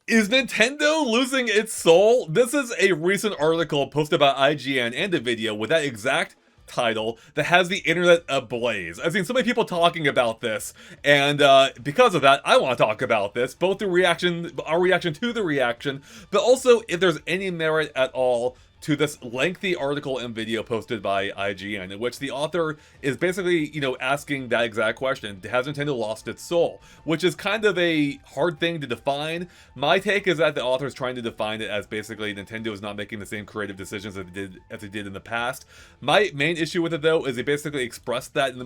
Is Nintendo losing its soul? This is a recent article posted by IGN and a video with that exact title that has the internet ablaze. I've seen so many people talking about this, and because of that, I want to talk about this, both the reaction, our reaction to the reaction, but also if there's any merit at all to this lengthy article and video posted by IGN, in which the author is basically, asking that exact question: has Nintendo lost its soul? Which is kind of a hard thing to define. My take is that the author is trying to define it as basically Nintendo is not making the same creative decisions as they did in the past. My main issue with it, though, is they basically expressed that in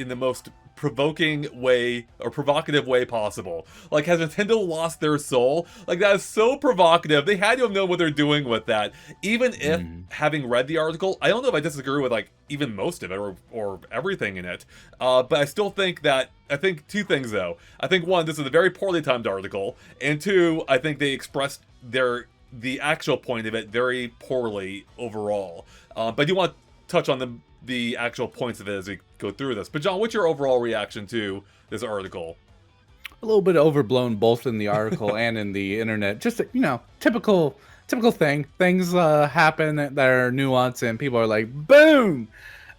the most provoking way or provocative way possible. Like, has Nintendo lost their soul? Like, that is so provocative. They had to have known what they're doing with that. Even if, having read the article, I don't know if I disagree with, like, even most of it or everything in it. But I still think that, I think two things, though. I think, one, this is a very poorly timed article. And two, I think they expressed the actual point of it very poorly overall. But I do want to touch on the actual points of it as we go through this. But John, what's your overall reaction to this article? A little bit overblown, both in the article and in the internet. Just typical thing. Things happen that are nuanced, and people are like, boom.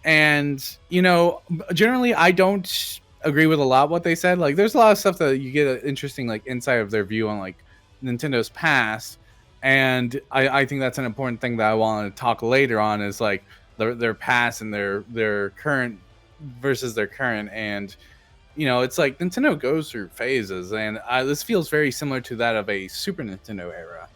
And generally, I don't agree with a lot what they said. Like, there's a lot of stuff that you get an interesting like insight of their view on like Nintendo's past, and I think that's an important thing that I want to talk later on. Is like their past and their current versus their current. And it's like Nintendo goes through phases, and this feels very similar to that of a Super Nintendo era,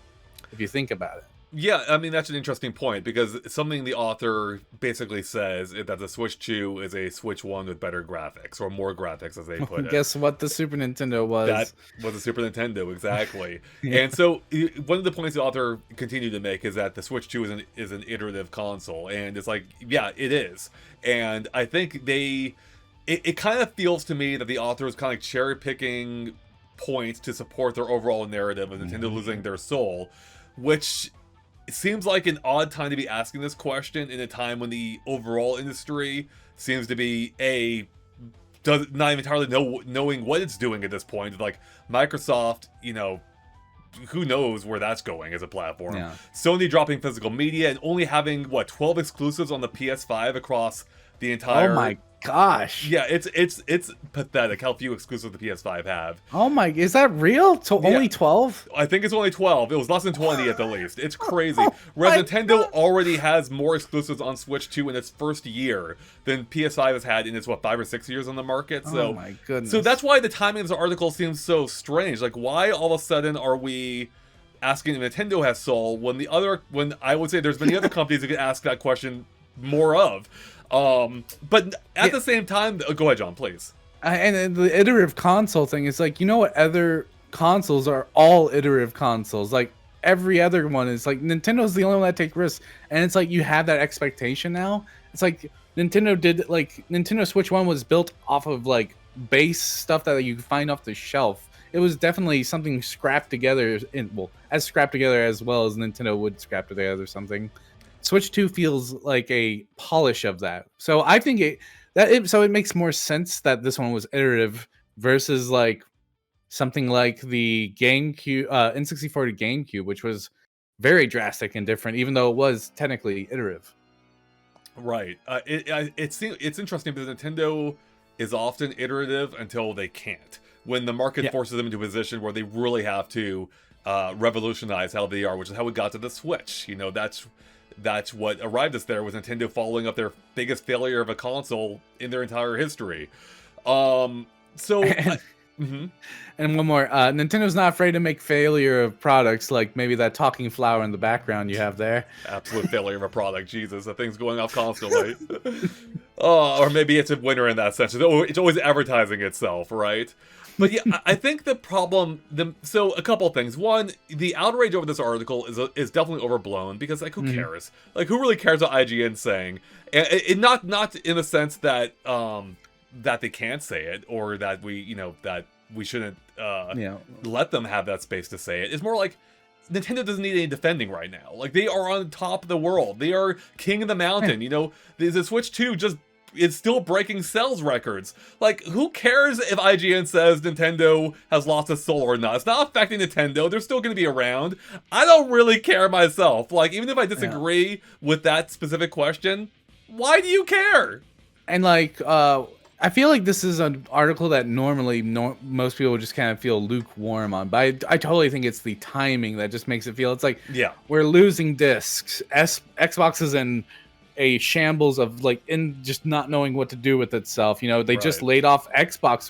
if you think about it. Yeah, I mean, that's an interesting point, because something the author basically says is that the Switch 2 is a Switch 1 with better graphics, or more graphics, as they put it. Guess what the Super Nintendo was? That was a Super Nintendo, exactly. Yeah. And so, one of the points the author continued to make is that the Switch 2 is an iterative console, and it's like, yeah, it is. And I think it kind of feels to me that the author is kind of cherry-picking points to support their overall narrative of Nintendo losing their soul, which... it seems like an odd time to be asking this question in a time when the overall industry seems to be not even entirely knowing what it's doing at this point. Like, Microsoft, who knows where that's going as a platform. Yeah. Sony dropping physical media and only having 12 exclusives on the PS5 across the entire... Oh my gosh. Yeah, it's pathetic how few exclusives the PS5 have. Oh my, is that real? Only 12? I think it's only 12. It was less than 20 at the least. It's crazy. Whereas Nintendo already has more exclusives on Switch 2 in its first year than PS5 has had in its 5 or 6 years on the market. So, oh my goodness. So that's why the timing of this article seems so strange. Like, why all of a sudden are we asking if Nintendo has soul when I would say there's many other companies that could ask that question more of. But at the same time, go ahead, John, please. And the iterative console thing is like, what other consoles are all iterative consoles? Like, every other one is like, Nintendo's the only one that take risks. And it's like, you have that expectation now. It's like, Nintendo Switch 1 was built off of like base stuff that you find off the shelf. It was definitely something scrapped together as scrapped together as well as Nintendo would scrap together something. Switch 2 feels like a polish of that. So I think it makes more sense that this one was iterative versus like something like the GameCube, N64 to GameCube, which was very drastic and different, even though it was technically iterative. Right. It's interesting because Nintendo is often iterative until they can't. When the market forces them into a position where they really have to revolutionize how they are, which is how we got to the Switch. That's what arrived us there, was Nintendo following up their biggest failure of a console in their entire history. And one more, Nintendo's not afraid to make failure of products, like maybe that talking flower in the background you have there. Absolute failure of a product. Jesus, that thing's going off constantly. Or maybe it's a winner in that sense. It's always advertising itself, right? But yeah, I think the problem... So, a couple things. One, the outrage over this article is definitely overblown, because, like, who cares? Like, who really cares what IGN's saying? And not in the sense that that they can't say it, or that we shouldn't let them have that space to say it. It's more like, Nintendo doesn't need any defending right now. Like, they are on top of the world. They are king of the mountain. The Switch 2 just it's still breaking sales records. Like, who cares if IGN says Nintendo has lost its soul or not? It's not affecting Nintendo. They're still going to be around. I don't really care myself. Like, even if I disagree with that specific question, why do you care? And like, I feel like this is an article that normally most people would just kind of feel lukewarm on, but I totally think it's the timing that just makes it feel. It's like, yeah, we're losing discs. Xbox is in a shambles of like just not knowing what to do with itself. You know, they just laid off Xbox,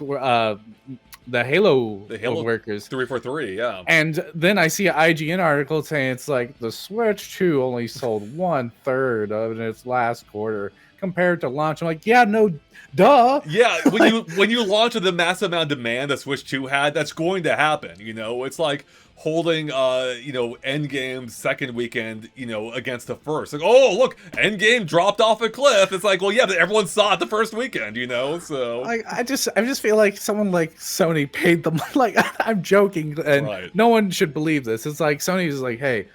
the Halo workers, 343, yeah. And then I see an IGN article saying it's like the Switch 2 only sold 1/3 of its last quarter compared to launch. I'm like, yeah, no, duh. Yeah, when you launch with the massive amount of demand that Switch 2 had, that's going to happen. You know, it's like holding Endgame's second weekend, against the first. Like, oh look, Endgame dropped off a cliff. It's like, well, yeah, but everyone saw it the first weekend, so I just feel like someone like Sony paid them. Like, I'm joking, and no one should believe this. It's like Sony's like, hey,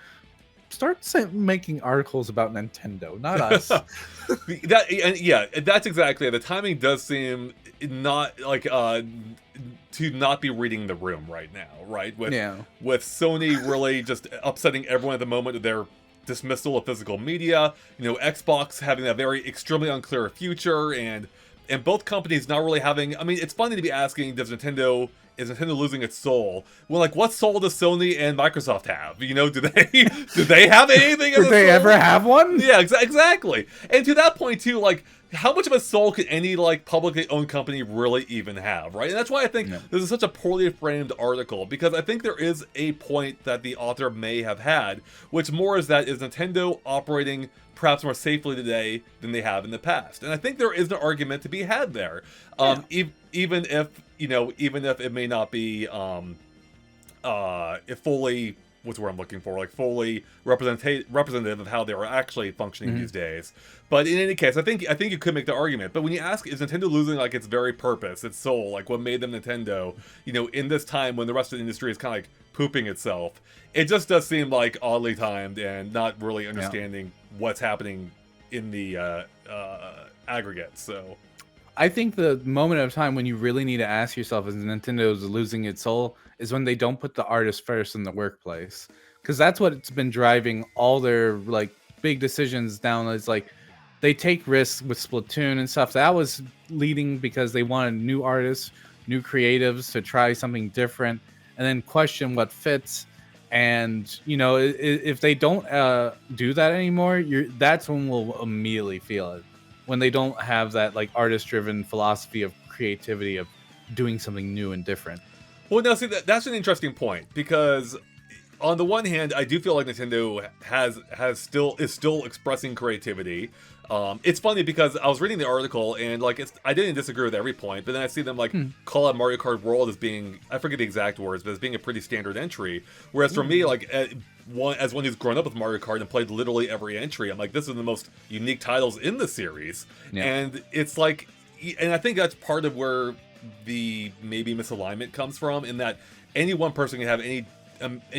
start making articles about Nintendo, not us. That's exactly it. The timing does seem not like to not be reading the room right now, right? With Sony really just upsetting everyone at the moment with their dismissal of physical media, Xbox having that very extremely unclear future, and both companies not really having. I mean, it's funny to be asking, is Nintendo losing its soul? Well, like, what soul does Sony and Microsoft have? Do they have anything? Did they ever have one? Yeah, exactly. And to that point too, like, how much of a soul could any like publicly owned company really even have, right? And that's why I think this is such a poorly framed article, because I think there is a point that the author may have had, which more is that is Nintendo operating perhaps more safely today than they have in the past. And I think there is an argument to be had there. Even if it may not be if fully, what's the word I'm looking for, like fully representative of how they are actually functioning these days. But in any case, I think you could make the argument. But when you ask, is Nintendo losing like its very purpose, its soul, like what made them Nintendo, in this time when the rest of the industry is kind of like pooping itself, it just does seem like oddly timed and not really understanding what's happening in the aggregate. So I think the moment of time when you really need to ask yourself, is Nintendo's losing its soul, is when they don't put the artist first in the workplace, because that's what's been driving all their like big decisions down. Is like they take risks with Splatoon and stuff. That was leading because they wanted new artists, new creatives to try something different, and then question what fits. And if they don't do that anymore, that's when we'll immediately feel it. When they don't have that like artist-driven philosophy of creativity, of doing something new and different. Well, now see, that's an interesting point, because on the one hand, I do feel like Nintendo is still expressing creativity. It's funny because I was reading the article and like I didn't disagree with every point, but then I see them like call out Mario Kart World as being, I forget the exact words, but as being a pretty standard entry. Whereas for me, like as one who's grown up with Mario Kart and played literally every entry, I'm like, this is the most unique titles in the series. And it's like, and I think that's part of where the maybe misalignment comes from, in that any one person can have any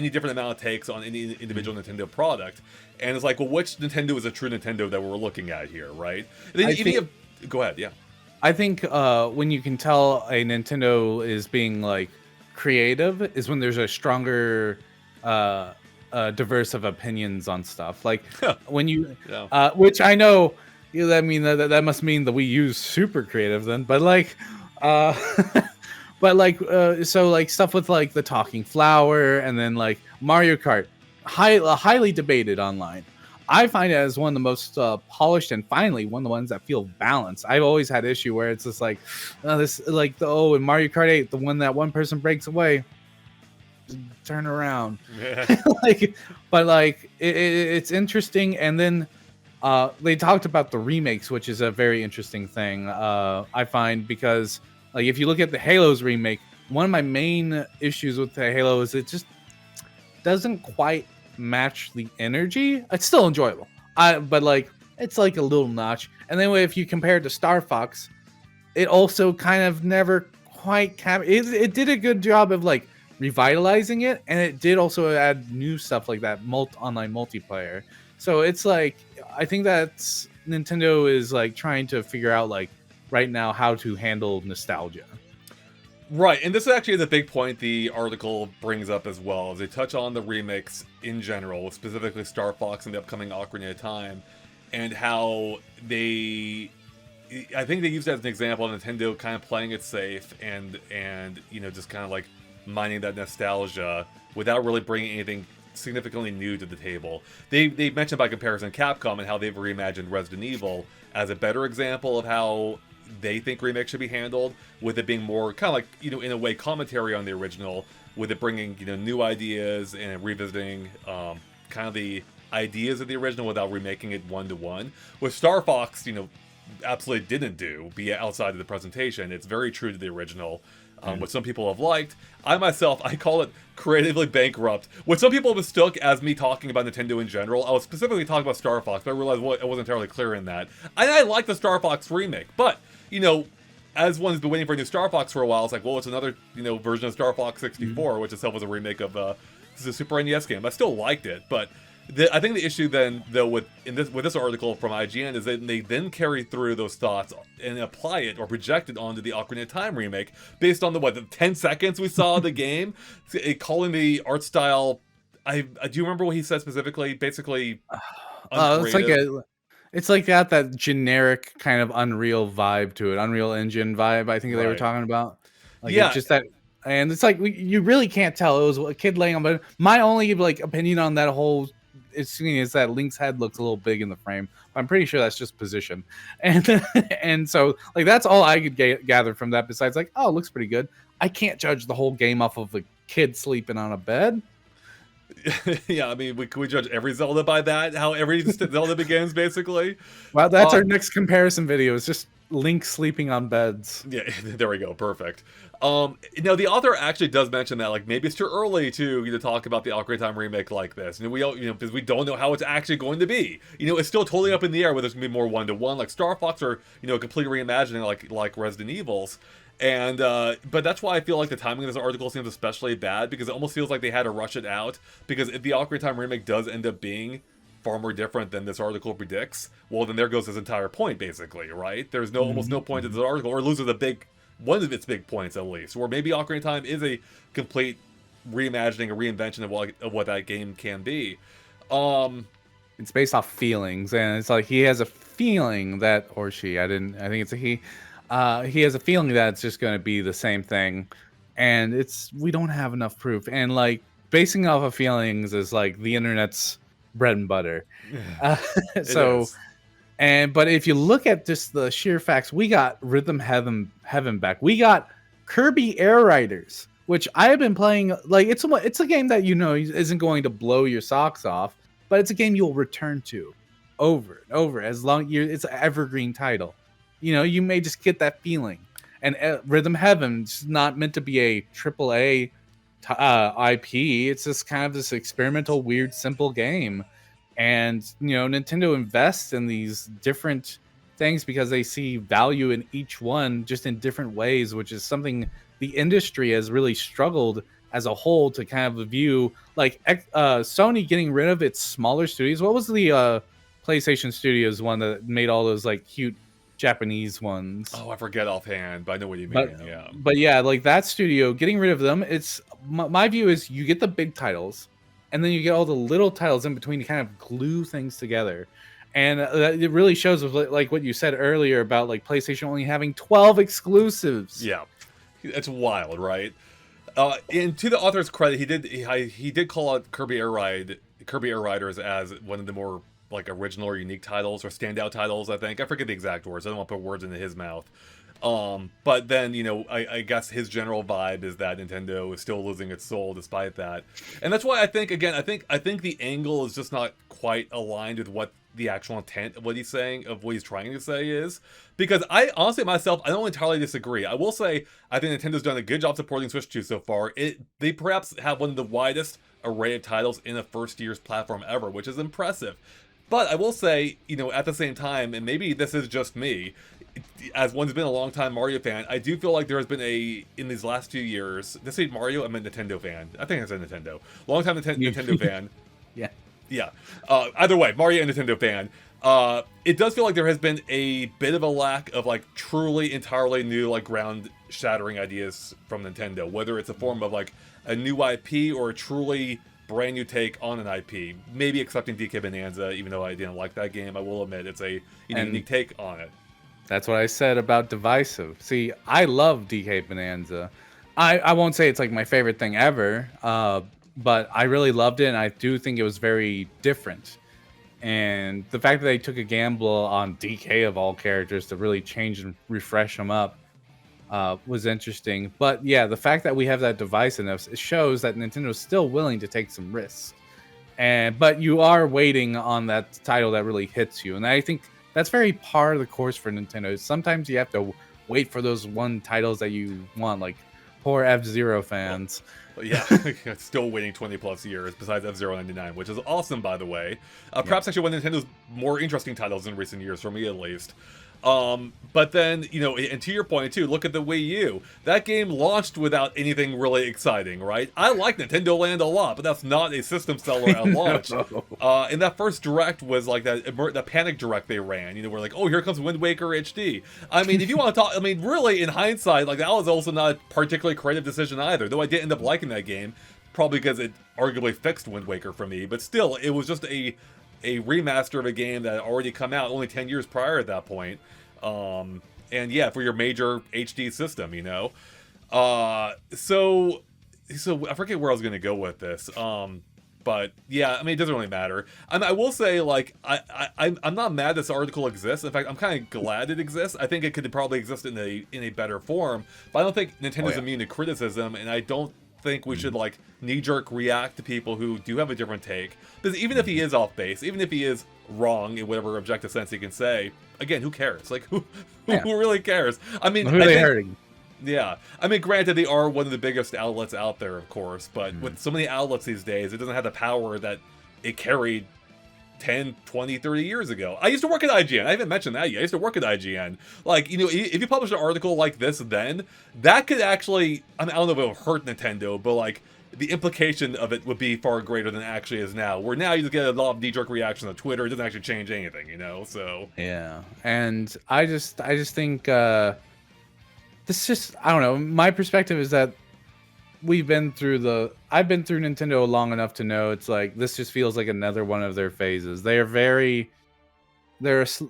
different amount of takes on any individual Nintendo product, and it's like, well, which Nintendo is a true Nintendo that we're looking at here, right? And then go ahead, yeah. I think when you can tell a Nintendo is being like creative is when there's a stronger diverse of opinions on stuff. Like when you, which I know, I mean that must mean the Wii U's super creative then, but like. But like, so like stuff with like the talking flower, and then like Mario Kart, highly debated online. I find it as one of the most polished, and finally one of the ones that feel balanced. I've always had issue where it's just like this, like in Mario Kart 8, the one person breaks away, turn around, but it's interesting. And then they talked about the remakes, which is a very interesting thing. I find, because like if you look at the Halo's remake, one of my main issues with the Halo is it just doesn't quite match the energy. It's still enjoyable, but like it's like a little notch. And then if you compare it to Star Fox, it also kind of never quite it did a good job of like revitalizing it, and it did also add new stuff like that online multiplayer. So it's like, I think that's Nintendo is like trying to figure out like right now how to handle nostalgia. Right, and this actually is a big point the article brings up as well, as they touch on the remakes in general, specifically Star Fox and the upcoming Ocarina of Time, and how they... I think they used it as an example of Nintendo kind of playing it safe and you know, just kind of like mining that nostalgia without really bringing anything significantly new to the table. They mentioned by comparison Capcom and how they've reimagined Resident Evil as a better example of how they think remakes should be handled, with it being more kind of like, you know, in a way commentary on the original, with it bringing, you know, new ideas and revisiting kind of the ideas of the original without remaking it one-to-one. With Star Fox, you know, absolutely didn't do, be it outside of the presentation. It's very true to the original, which some people have liked. I myself, I call it creatively bankrupt. What some people mistook as me talking about Nintendo in general, I was specifically talking about Star Fox, but I realized I wasn't entirely clear in that. I like the Star Fox remake, but, you know, as one has been waiting for a new Star Fox for a while, it's like, well, it's another, you know, version of Star Fox 64, which itself was a remake of this is a Super NES game. I still liked it, but I think the issue then, though, with this article from IGN is that they then carry through those thoughts and apply it or project it onto the Ocarina of Time remake based on the 10 seconds we saw of the game, calling the art style. Do you remember what he said specifically? Basically, it's like that generic kind of Unreal vibe to it, Unreal Engine vibe. I think they were talking about. Like, yeah, it's just that. And it's like you really can't tell. It was a kid laying on, but my only like opinion on that whole is that Link's head looks a little big in the frame. I'm pretty sure that's just position, and so like that's all I could gather from that. Besides, like, oh, it looks pretty good. I can't judge the whole game off of a kid sleeping on a bed. Yeah, I mean, we judge every Zelda by that? How every Zelda begins, basically? Well, that's our next comparison video. It's just Link sleeping on beds. Yeah, there we go. Perfect. Now, the author actually does mention that, like, maybe it's too early to talk about the Ocarina of Time remake like this. And because we don't know how it's actually going to be. It's still totally up in the air whether it's going to be more one-to-one, like Star Fox, or, a complete reimagining like Resident Evil's. And, but that's why I feel like the timing of this article seems especially bad, because it almost feels like they had to rush it out, because if the Ocarina of Time remake does end up being far more different than this article predicts, well, then there goes his entire point, basically, right? There's almost no point to this article, or loses one of its big points, at least, or maybe Ocarina of Time is a complete reimagining, a reinvention of what that game can be. It's based off feelings, and it's like he has a feeling that, or she, I think it's a he has a feeling that it's just going to be the same thing, and we don't have enough proof, and like basing off of feelings is like the internet's bread and butter. But if you look at just the sheer facts, we got Rhythm Heaven back. We got Kirby Air Riders, which I have been playing. Like it's a game that isn't going to blow your socks off, but it's a game you'll return to over and over it's an evergreen title. You may just get that feeling. And Rhythm Heaven's not meant to be a AAA IP. It's just kind of this experimental, weird, simple game. And, Nintendo invests in these different things because they see value in each one just in different ways, which is something the industry has really struggled as a whole to kind of view. Like Sony getting rid of its smaller studios. What was the PlayStation Studios one that made all those like cute Japanese ones? Oh, I forget offhand, but I know what you mean. But yeah, like that studio, getting rid of them, it's my view is you get the big titles, and then you get all the little titles in between to kind of glue things together. And it really shows with like what you said earlier about like PlayStation only having 12 exclusives. Yeah, it's wild, right? And to the author's credit, he did call out Kirby Air Riders as one of the more like original or unique titles or standout titles. I think I forget the exact words. I don't want to put words into his mouth. But then, I guess his general vibe is that Nintendo is still losing its soul despite that. And that's why I think the angle is just not quite aligned with what the actual intent of what he's saying, of what he's trying to say is. Because I honestly myself, I don't entirely disagree. I will say, I think Nintendo's done a good job supporting Switch 2 so far. They perhaps have one of the widest array of titles in a first year's platform ever, which is impressive. But I will say, at the same time, and maybe this is just me, as one who's been a long-time Mario fan, I do feel like there has been in these last few years, this ain't Mario, I'm a Nintendo fan. I think I said Nintendo. Long-time Nintendo fan. Yeah. Yeah. Either way, Mario and Nintendo fan. It does feel like there has been a bit of a lack of like truly entirely new like ground shattering ideas from Nintendo, whether it's a form of like a new IP or a truly brand new take on an IP. Maybe accepting DK Bonanza, even though I didn't like that game, I will admit it's a unique take on it. That's what I said about divisive. See, I love DK Bonanza. I won't say it's like my favorite thing ever, but I really loved it, and I do think it was very different. And the fact that they took a gamble on DK of all characters to really change and refresh them up was interesting. But yeah, the fact that we have that divisiveness, it shows that Nintendo's still willing to take some risks. But you are waiting on that title that really hits you, and I think that's very par of the course for Nintendo. Sometimes you have to wait for those one titles that you want, like poor F-Zero fans. Well, yeah, still waiting 20 plus years besides F-Zero 99, which is awesome, by the way. Perhaps actually one of Nintendo's more interesting titles in recent years, for me at least. But then, you know, and to your point too, look at the Wii U. That game launched without anything really exciting, right? I like Nintendo Land a lot, but that's not a system seller at launch. And that first Direct was like that Panic Direct they ran, you know, where like, oh, here comes Wind Waker HD. I mean, if you want to talk, I mean, really, in hindsight, like that was also not a particularly creative decision either, though I did end up liking that game, probably because it arguably fixed Wind Waker for me, but still, it was just a remaster of a game that had already come out only 10 years prior at that point. And yeah, for your major HD system, you know. So I forget where I was going to go with this. But yeah, I mean, it doesn't really matter. I will say, like, I'm not mad this article exists. In fact, I'm kind of glad it exists. I think it could probably exist in a better form. But I don't think Nintendo's immune to criticism, and I don't think we should like knee-jerk react to people who do have a different take, because even if he is off base, even if he is wrong in whatever objective sense he can say, again, who cares? Like who really cares? I mean, who are they hurting? Yeah, I mean, granted, they are one of the biggest outlets out there, of course, but with so many outlets these days, it doesn't have the power that it carried 10, 20, 30 years ago. I used to work at IGN. I haven't mentioned that yet. I used to work at IGN. Like, you know, if you publish an article like this then, that could actually, I mean, I don't know if it would hurt Nintendo, but like, the implication of it would be far greater than it actually is now. Where now you just get a lot of knee-jerk reactions on Twitter. It doesn't actually change anything, you know, so. Yeah, and I just think, this just, I don't know, my perspective is that I've been through Nintendo long enough to know it's like this just feels like another one of their phases. They're a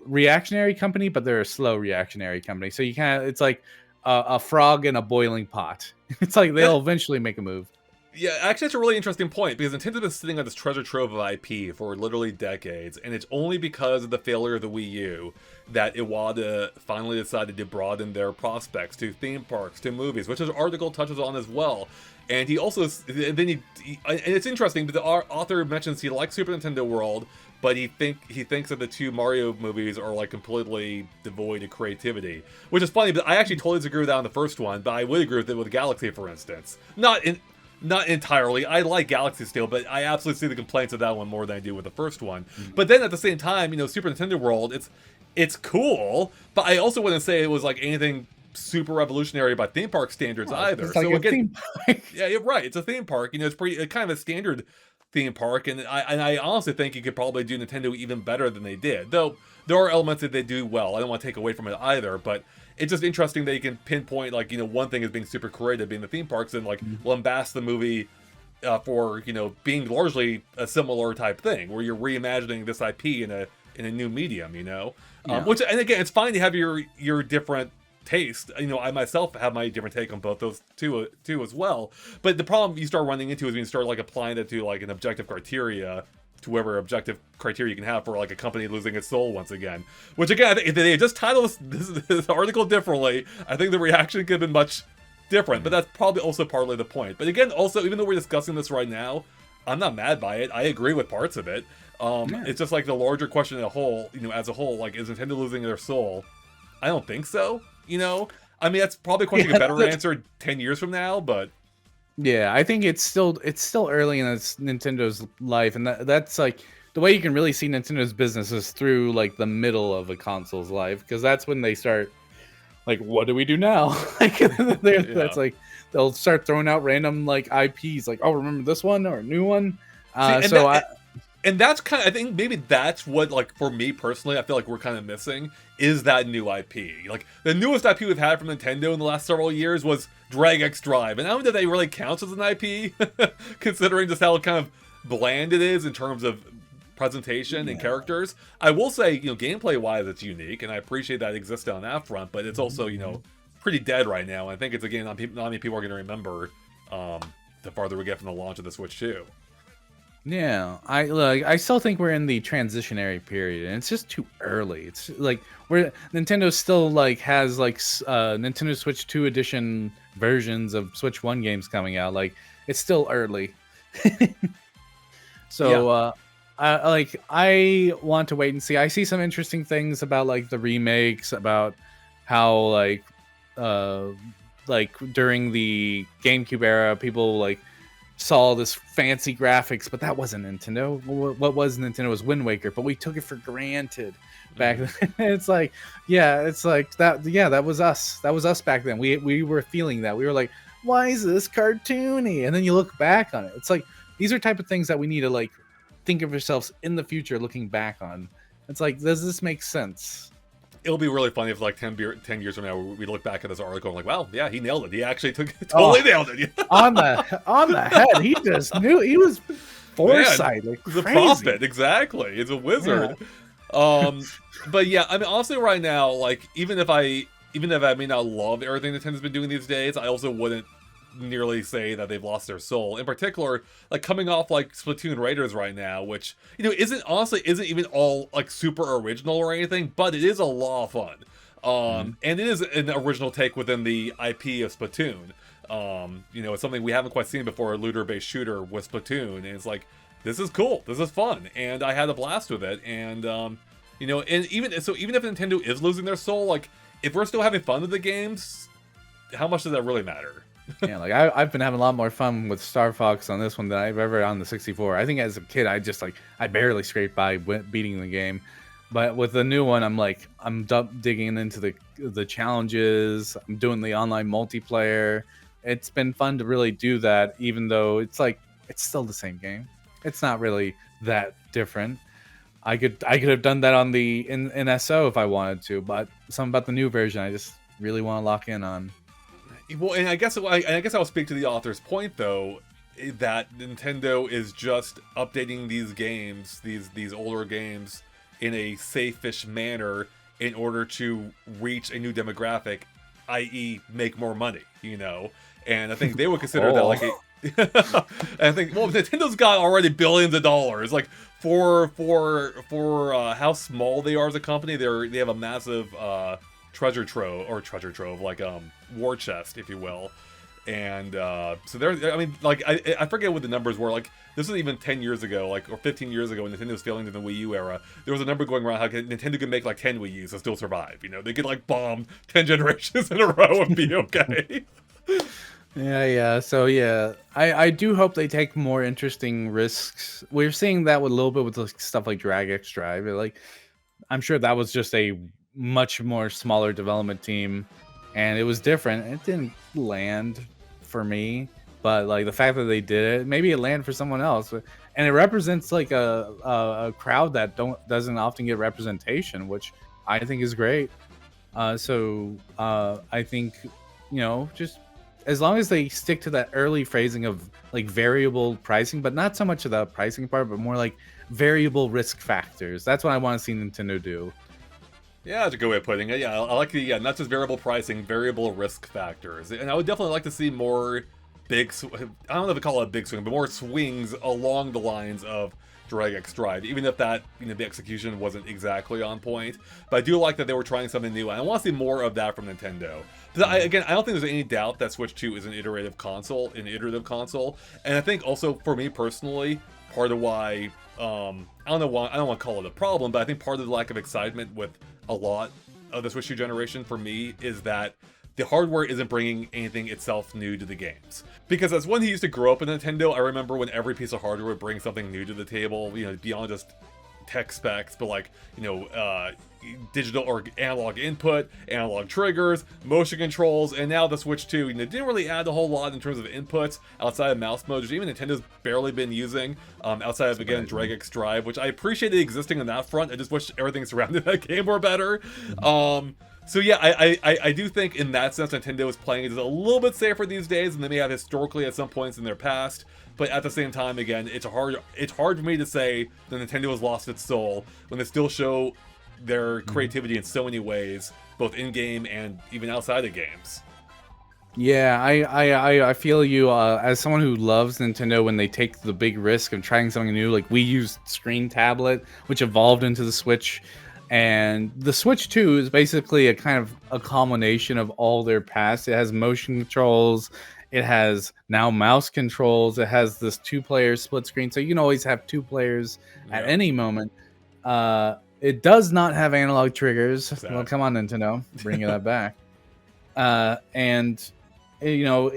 reactionary company, but they're a slow reactionary company. So you it's like a frog in a boiling pot. It's like they'll eventually make a move. Yeah, actually, it's a really interesting point, because Nintendo's been sitting on this treasure trove of IP for literally decades, and it's only because of the failure of the Wii U that Iwata finally decided to broaden their prospects to theme parks, to movies, which his article touches on as well. And he also, and it's interesting, but the author mentions he likes Super Nintendo World, but he thinks that the two Mario movies are like completely devoid of creativity, which is funny. But I actually totally disagree with that on the first one, but I would agree with it with Galaxy, for instance. Not entirely. I like Galaxy still, but I absolutely see the complaints of that one more than I do with the first one. But then at the same time, you know, Super Nintendo World, it's cool, but I also wouldn't say it was like anything super revolutionary by theme park standards either. It's like so again, theme park. Yeah, you're right. It's a theme park. You know, it's kind of a standard theme park, and I honestly think you could probably do Nintendo even better than they did. Though there are elements that they do well. I don't want to take away from it either, but it's just interesting that you can pinpoint, like, you know, one thing as being super creative, being the theme parks, and like lambast the movie for, you know, being largely a similar type thing, where you're reimagining this IP in a new medium, you know. Which, and again, it's fine to have your different taste. You know, I myself have my different take on both those two as well. But the problem you start running into is when you start like applying it to like an objective criteria, to whatever objective criteria you can have for like a company losing its soul once again. Which again, I think if they just titled this article differently, I think the reaction could have been much different. But that's probably also partly the point. But again, also, even though we're discussing this right now, I'm not mad by it. I agree with parts of it. It's just like the larger question as a whole, you know, like, is Nintendo losing their soul? I don't think so, you know? I mean, that's probably a question you better answer 10 years from now, but... Yeah, I think it's still early in Nintendo's life, and that's like the way you can really see Nintendo's business is through like the middle of a console's life, because that's when they start like, what do we do now? Like that's like they'll start throwing out random like IPs, like, oh, remember this one or a new one. And that's kind of, I think maybe that's what, like, for me personally, I feel like we're kind of missing, is that new IP. Like, the newest IP we've had from Nintendo in the last several years was Drag X Drive, and I don't know if that really counts as an IP, considering just how kind of bland it is in terms of presentation and characters. I will say, you know, gameplay-wise, it's unique, and I appreciate that it existed on that front, but it's also, you know, pretty dead right now, and I think it's, again, not many people are going to remember the farther we get from the launch of the Switch 2. Yeah, I still think we're in the transitionary period, and it's just too early. It's like Nintendo still like has like Nintendo Switch 2 edition versions of Switch 1 games coming out. Like it's still early. So Yeah. I want to wait and see. I see some interesting things about like the remakes, about how during the GameCube era, people like saw this fancy graphics, but that wasn't Nintendo. What was Nintendo was Wind Waker, but we took it for granted back then. It's like, yeah, it's like that. Yeah, that was us. That was us back then. We were feeling that. We were like, why is this cartoony? And then you look back on it. It's like these are type of things that we need to like think of ourselves in the future, looking back on. It's like, does this make sense? It'll be really funny if, like, 10 years from now, we look back at this article and like, wow, yeah, he nailed it. He actually totally nailed it. on the head. He just knew. He was foresight. Man, like he's a crazy. prophet, exactly. He's a wizard. Yeah. But yeah, I mean, honestly, right now, like, even if I may not love everything Nintendo's been doing these days, I also wouldn't nearly say that they've lost their soul. In particular, like coming off like Splatoon Raiders right now, which, you know, isn't even all like super original or anything, but it is a lot of fun. And it is an original take within the IP of Splatoon. You know, it's something we haven't quite seen before, a looter-based shooter with Splatoon, and it's like, this is cool, this is fun, and I had a blast with it. And you know, and even if Nintendo is losing their soul, like, if we're still having fun with the games, how much does that really matter? Yeah, like I've been having a lot more fun with Star Fox on this one than I've ever on the 64. I think as a kid, I barely scraped by beating the game, but with the new one, I'm digging into the challenges. I'm doing the online multiplayer. It's been fun to really do that, even though it's still the same game. It's not really that different. I could have done that on the NSO if I wanted to, but something about the new version I just really want to lock in on. Well, and I guess I'll speak to the author's point, though, that Nintendo is just updating these games, these older games, in a safe-ish manner in order to reach a new demographic, i.e., make more money. You know, and I think they would consider that like a. And I think, well, Nintendo's got already billions of dollars. Like for how small they are as a company, they have a massive treasure trove, like war chest, if you will. And so I mean, like, I forget what the numbers were. Like, this was even 10 years ago, like, or 15 years ago when Nintendo was failing in the Wii U era. There was a number going around how Nintendo could make like 10 Wii U's and still survive. You know, they could like bomb 10 generations in a row and be okay. Yeah. So yeah, I do hope they take more interesting risks. We're seeing that with a little bit with like, stuff like Drag X Drive. Like, I'm sure that was just a much more smaller development team, and it was different. It didn't land for me, but like the fact that they did it, maybe it landed for someone else. And it represents like a crowd that doesn't often get representation, which I think is great. So I think, you know, just as long as they stick to that early phrasing of like variable pricing, but not so much of the pricing part, but more like variable risk factors. That's what I want to see Nintendo do. Yeah, that's a good way of putting it. Yeah, I like the, not just variable pricing, variable risk factors. And I would definitely like to see more big, I don't know if I call it a big swing, but more swings along the lines of Drag X Drive, even if that, you know, the execution wasn't exactly on point. But I do like that they were trying something new, and I want to see more of that from Nintendo. Because again, I don't think there's any doubt that Switch 2 is an iterative console, and I think also for me personally, part of why I don't want to call it a problem, but I think part of the lack of excitement with a lot of the Switch 2 generation for me is that the hardware isn't bringing anything itself new to the games. Because as one who used to grow up in Nintendo, I remember when every piece of hardware would bring something new to the table, you know, beyond just tech specs, but like, you know, digital or analog input, analog triggers, motion controls, and now the Switch 2, you know, didn't really add a whole lot in terms of inputs outside of mouse mode, which even Nintendo's barely been using, outside of, again, DirectX Drive, which I appreciate it existing on that front. I just wish everything surrounding that game were better. So yeah, I do think in that sense Nintendo is playing it a little bit safer these days than they may have historically at some points in their past. But at the same time, again, it's hard for me to say that Nintendo has lost its soul when they still show their creativity in so many ways, both in-game and even outside of games. Yeah, I feel you. As someone who loves Nintendo when they take the big risk of trying something new, like we used Screen Tablet, which evolved into the Switch, and the Switch 2 is basically a kind of a culmination of all their past. It has motion controls, it has now mouse controls, it has this 2-player split screen, so you can always have 2 players at any moment. It does not have analog triggers. Sad. Well, come on, Nintendo, bringing that back. And you know,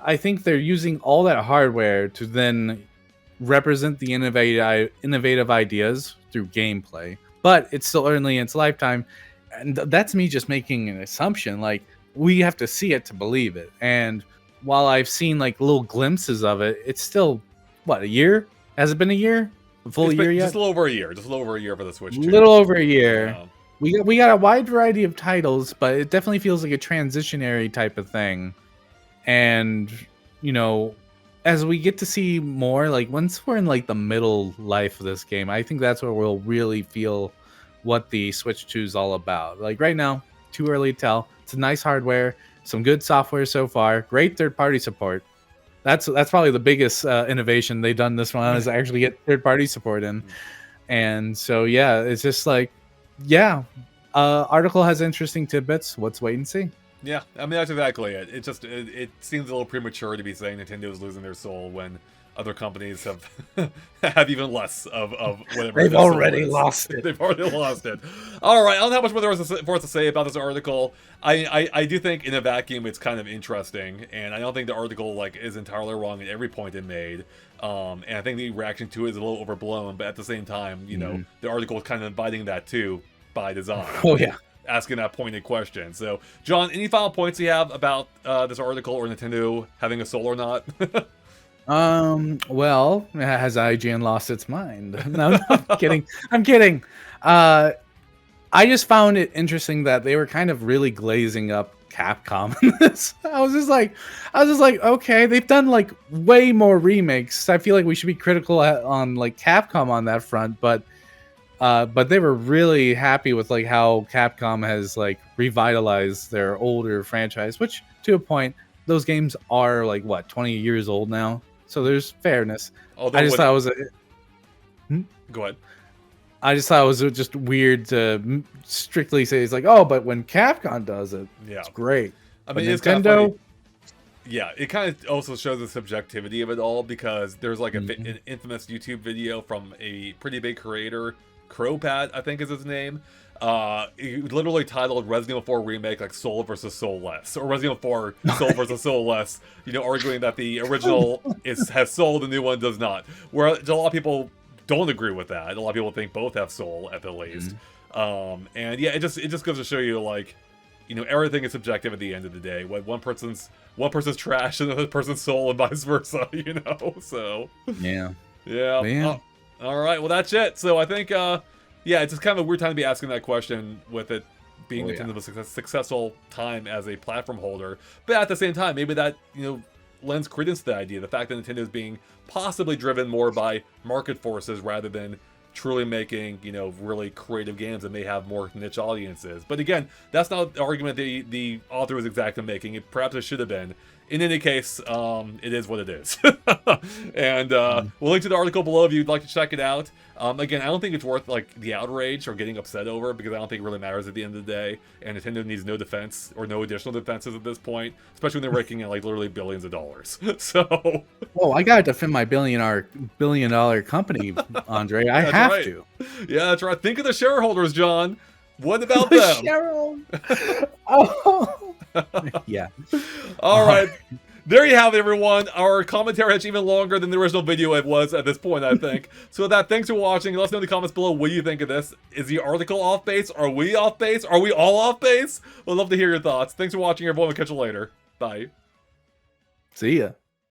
I think they're using all that hardware to then represent the innovative ideas through gameplay. But it's still early in its lifetime, and that's me just making an assumption. Like, we have to see it to believe it. And while I've seen like little glimpses of it, it's still what, a year? Has it been a year? A full year yet? Just a little over a year. Just a little over a year for the Switch 2. Little over a year. We got a wide variety of titles, but it definitely feels like a transitionary type of thing. And, you know, as we get to see more, like once we're in like the middle life of this game, I think that's where we'll really feel what the Switch 2 is all about. Like right now, too early to tell. It's a nice hardware, some good software so far, great third-party support. That's probably the biggest innovation they've done this one is actually get third-party support in. And so, yeah, it's just like, yeah, article has interesting tidbits. Let's wait and see. Yeah, I mean, that's exactly it. It just, it seems a little premature to be saying Nintendo is losing their soul when other companies have have even less of whatever. They've already lost it. They've already lost it. All right, I don't have much more there was for us to say about this article. I do think in a vacuum it's kind of interesting, and I don't think the article like is entirely wrong at every point it made. And I think the reaction to it is a little overblown, but at the same time, you know, the article is kind of inviting that too by design. Oh yeah. Asking that pointed question. So, John, any final points you have about this article or Nintendo having a soul or not? Well, has IGN lost its mind? No, I'm kidding. I'm kidding. I just found it interesting that they were kind of really glazing up Capcom in this. I was just like, okay, they've done like way more remakes. I feel like we should be critical on like Capcom on that front, but they were really happy with like how Capcom has like revitalized their older franchise, which to a point, those games are like what, 20 years old now. So there's fairness. Although I just thought it was Go ahead. I just thought it was just weird to strictly say it's like, oh, but when Capcom does it, it's great. I mean, but it's kind of funny. Yeah, it kind of also shows the subjectivity of it all because there's like an infamous YouTube video from a pretty big creator, Crowpat, I think is his name. Literally titled Resident Evil 4 Remake like Soul versus Soulless, or Resident Evil 4 Soul versus Soulless, you know, arguing that the original has soul, the new one does not. Where a lot of people don't agree with that. A lot of people think both have soul at the least. And yeah, it just goes to show you like, you know, everything is subjective at the end of the day. When one person's trash and another person's soul, and vice versa, you know. So yeah. All right, well that's it. So I think yeah, it's just kind of a weird time to be asking that question with it being Nintendo's successful time as a platform holder. But at the same time, maybe that, you know, lends credence to the idea. The fact that Nintendo is being possibly driven more by market forces rather than truly making, you know, really creative games that may have more niche audiences. But again, that's not the argument the author was exactly making. Perhaps it should have been. In any case, it is what it is. And we'll link to the article below if you'd like to check it out. Again, I don't think it's worth like the outrage or getting upset over because I don't think it really matters at the end of the day. And Nintendo needs no defense or no additional defenses at this point, especially when they're raking in like literally billions of dollars. So, oh, I gotta defend my billion dollar company, Andre. I have to. Yeah, that's right. Think of the shareholders, John. What about them? Shareholders. Oh. Yeah. All right. there you have it, everyone. Our commentary is even longer than the original video it was at this point, I think. So with that, thanks for watching. Let us know in the comments below what you think of this. Is the article off base? Are we off base? Are we all off base? We'd love to hear your thoughts. Thanks for watching, everyone. We'll catch you later. Bye. See ya.